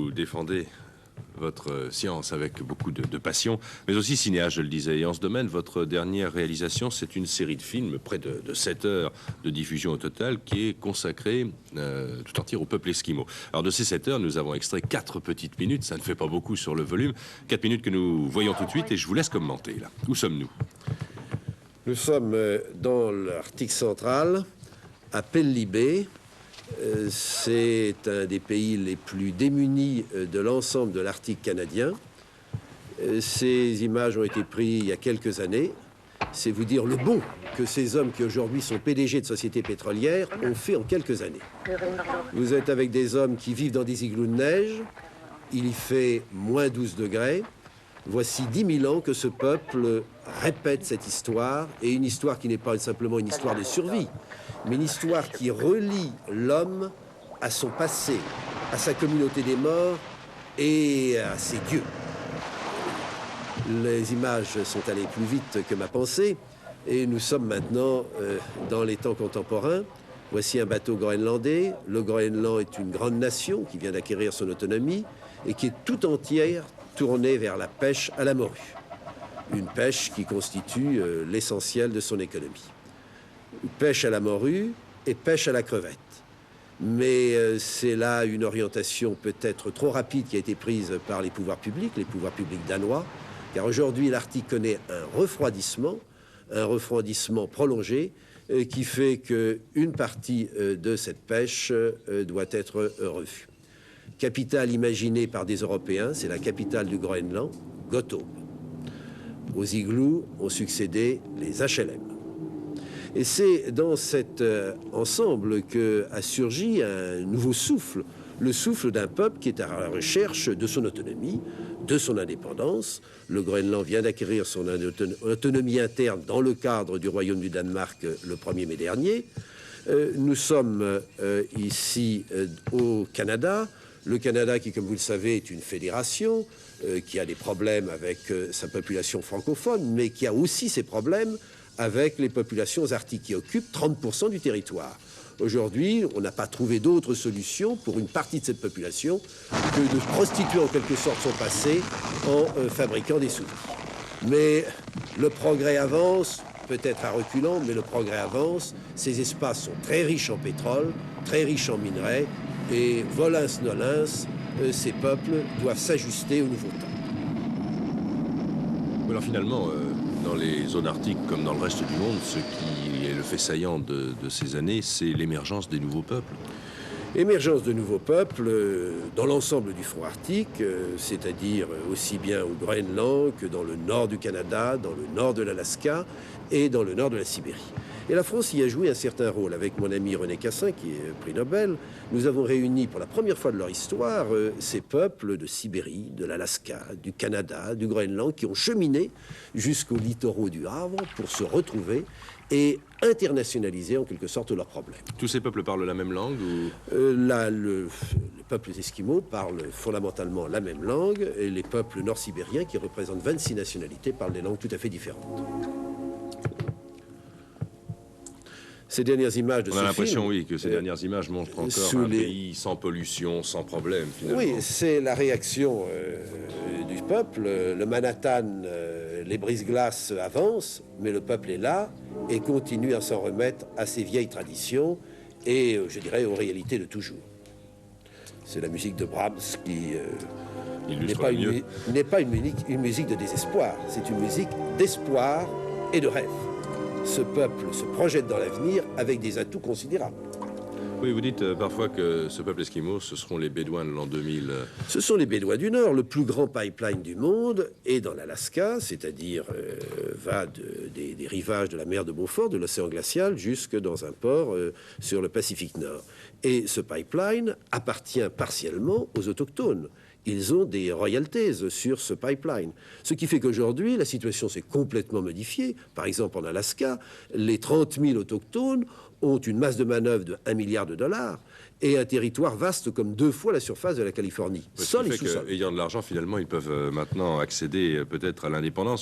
vous défendez votre science avec beaucoup de passion, mais aussi cinéaste, je le disais. Et en ce domaine, votre dernière réalisation, c'est une série de films, près de 7 heures de diffusion au total, qui est consacrée tout entière au peuple esquimau. Alors de ces 7 heures, nous avons extrait 4 petites minutes, ça ne fait pas beaucoup sur le volume, 4 minutes que nous voyons tout de suite, et je vous laisse commenter, là. Où sommes-nous? Nous sommes dans l'Arctique central, à Pellibé. C'est un des pays les plus démunis de l'ensemble de l'Arctique canadien. Ces images ont été prises il y a quelques années. C'est vous dire le bond que ces hommes qui aujourd'hui sont PDG de sociétés pétrolières ont fait en quelques années. Vous êtes avec des hommes qui vivent dans des igloos de neige. Il y fait moins 12 degrés. Voici 10 000 ans que ce peuple répète cette histoire, et une histoire qui n'est pas simplement une histoire de survie, mais une histoire qui relie l'homme à son passé, à sa communauté des morts et à ses dieux. Les images sont allées plus vite que ma pensée, et nous sommes maintenant dans les temps contemporains. Voici un bateau groenlandais. Le Groenland est une grande nation qui vient d'acquérir son autonomie et qui est tout entière tournée vers la pêche à la morue. Une pêche qui constitue l'essentiel de son économie. Pêche à la morue et pêche à la crevette. Mais c'est là une orientation peut-être trop rapide qui a été prise par les pouvoirs publics danois, car aujourd'hui l'Arctique connaît un refroidissement prolongé qui fait qu'une partie de cette pêche doit être revue. Capitale imaginée par des Européens, c'est la capitale du Groenland, Gottorp. Aux igloos ont succédé les HLM. Et c'est dans cet ensemble qu'a surgi un nouveau souffle, le souffle d'un peuple qui est à la recherche de son autonomie, de son indépendance. Le Groenland vient d'acquérir son autonomie interne dans le cadre du Royaume du Danemark le 1er mai dernier. Nous sommes ici au Canada. Le Canada qui, comme vous le savez, est une fédération qui a des problèmes avec sa population francophone, mais qui a aussi ses problèmes avec les populations arctiques qui occupent 30% du territoire. Aujourd'hui, on n'a pas trouvé d'autre solution pour une partie de cette population que de prostituer en quelque sorte son passé en fabriquant des souvenirs. Mais le progrès avance, peut-être à reculons, mais le progrès avance. Ces espaces sont très riches en pétrole, très riches en minerais, et volins-nolins, ces peuples doivent s'ajuster au nouveau temps. Alors finalement, dans les zones arctiques comme dans le reste du monde, ce qui est le fait saillant de ces années, c'est l'émergence des nouveaux peuples. Émergence de nouveaux peuples dans l'ensemble du front arctique, c'est-à-dire aussi bien au Groenland que dans le nord du Canada, dans le nord de l'Alaska et dans le nord de la Sibérie. Et la France y a joué un certain rôle. Avec mon ami René Cassin, qui est prix Nobel, nous avons réuni pour la première fois de leur histoire ces peuples de Sibérie, de l'Alaska, du Canada, du Groenland, qui ont cheminé jusqu'aux littoraux du Havre pour se retrouver et internationaliser en quelque sorte leurs problèmes. Tous ces peuples parlent la même langue ou... Les peuples esquimaux parlent fondamentalement la même langue, et les peuples nord-sibériens, qui représentent 26 nationalités, parlent des langues tout à fait différentes. Ces dernières images de ce film... On a l'impression, oui, que ces dernières images montrent encore un pays sans pollution, sans problème, finalement. Oui, c'est la réaction du peuple. Le Manhattan, les brise-glaces avancent, mais le peuple est là et continue à s'en remettre à ses vieilles traditions et, je dirais, aux réalités de toujours. C'est la musique de Brahms qui n'est pas une musique de désespoir, c'est une musique d'espoir et de rêve. Ce peuple se projette dans l'avenir avec des atouts considérables. Oui, vous dites parfois que ce peuple esquimau, ce seront les Bédouins de l'an 2000. Ce sont les Bédouins du Nord. Le plus grand pipeline du monde est dans l'Alaska, c'est-à-dire va des rivages de la mer de Beaufort, de l'océan glacial, jusque dans un port sur le Pacifique Nord. Et ce pipeline appartient partiellement aux autochtones. Ils ont des royalties sur ce pipeline. Ce qui fait qu'aujourd'hui, la situation s'est complètement modifiée. Par exemple, en Alaska, les 30 000 autochtones ont une masse de manœuvre de 1 milliard de dollars et un territoire vaste comme 2 fois la surface de la Californie. Ayant de l'argent, finalement, ils peuvent maintenant accéder peut-être à l'indépendance.